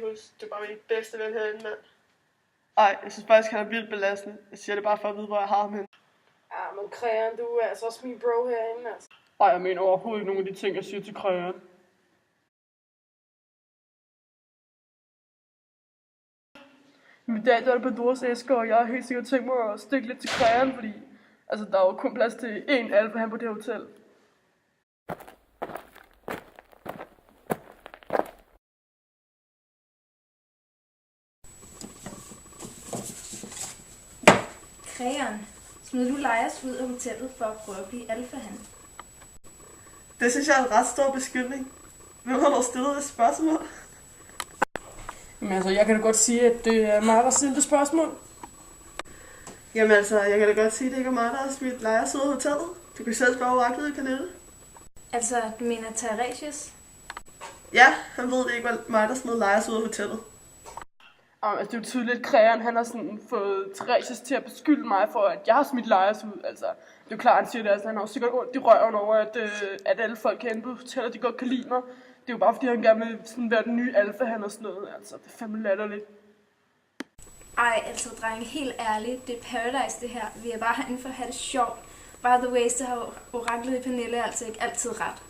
Ødipus. Du er bare min bedste ven herinde, mand. Ej, jeg synes faktisk, han er vildt belastende. Jeg siger det bare for at vide, hvor jeg har ham hen. Ja, men Krean, du er altså også min bro herinde, altså. Ej, jeg mener overhovedet ikke nogen af de ting, jeg siger til Krean. Min dag der er på Doras æsker, og jeg har helt sikkert tænkt mig at stikke lidt til Krean, fordi altså, der er jo kun plads til én alfa her på det hotel. Krean, smed du Lejas ud af hotellet for at prøve at blive alfahan? Det synes jeg er en ret stor beskyldning. Hvem har dog stillet det spørgsmål? Men altså, jeg kan da godt sige, at det er mig, der stiller det spørgsmål. Jamen altså, jeg kan da godt sige, at det ikke er mig, der har smidt Lejas ud af hotellet. Du kan selv spørge oraklet i panelet. Altså, du mener Teresius? Ja, han ved det ikke, var mig, der smed Lejas ud af hotellet. Altså, det er jo tydeligt, at Krean, han har sådan fået Teresius til at beskylde mig for, at jeg har smidt Lejas ud. Altså, det er jo klart, han siger det, altså, han har jo sikkert ondt i røven over, at alle folk herinde på hotellet, de godt kan lide mig. Det er jo bare, fordi han gerne vil sådan være den nye alfa, han og sådan noget. Altså, det er fandme latterligt. Ej, altså drenge, helt ærligt, det er Paradise det her. Vi er bare herinde for at have det sjovt. By the way, så har oraklet i panelet altså ikke altid ret.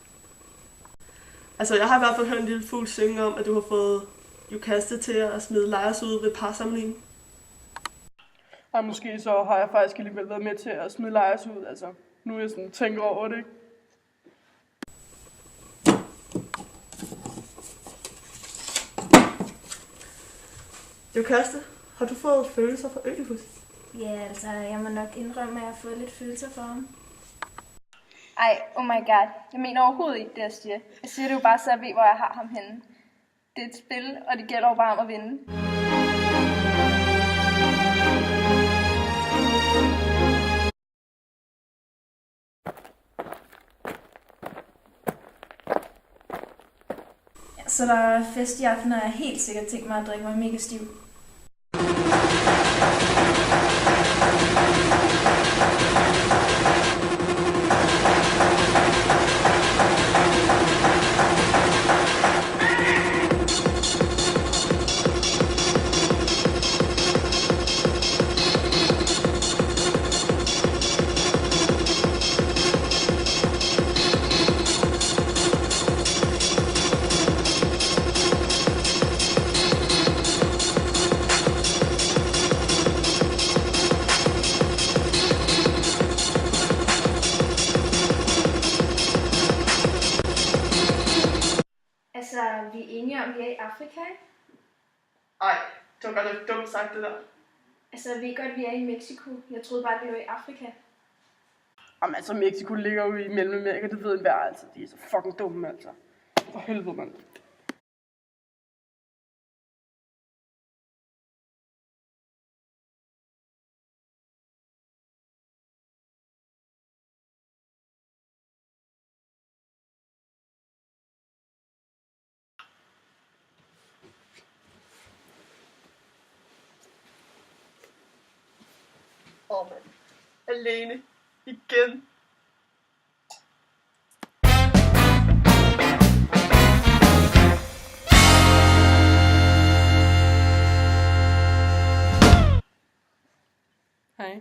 Altså, jeg har i hvert fald hørt en lille fugl synge om, at du har fået Jukaste til at smide Lejas ud ved parsamlingen. Og måske så har jeg faktisk alligevel været med til at smide Lejas ud. Altså, nu er jeg sådan tænker over det, ikke? Jukaste, har du fået følelser for Ødipus? Ja, altså, jeg må nok indrømme, at jeg har fået lidt følelser for ham. Ej, oh my god. Jeg mener overhovedet ikke det, jeg siger. Jeg siger det jo bare, så jeg ved, hvor jeg har ham henne. Det er et spil, og det gælder jo bare om at vinde. Ja, så der er fest i aften, og jeg har helt sikkert tænkt mig at drikke mig mega stiv. Altså, vi er enige om, at vi er i Afrika, ikke? Ej, det var godt nok dumt sagt det der. Altså, jeg ved godt, at vi er i Mexico. Jeg troede bare, at vi var i Afrika. Jamen altså, Mexico ligger jo i Mellemamerika, det ved enhver, altså. De er så fucking dumme, altså. For helvede, mand. Mand. Alene. Igen. Hej.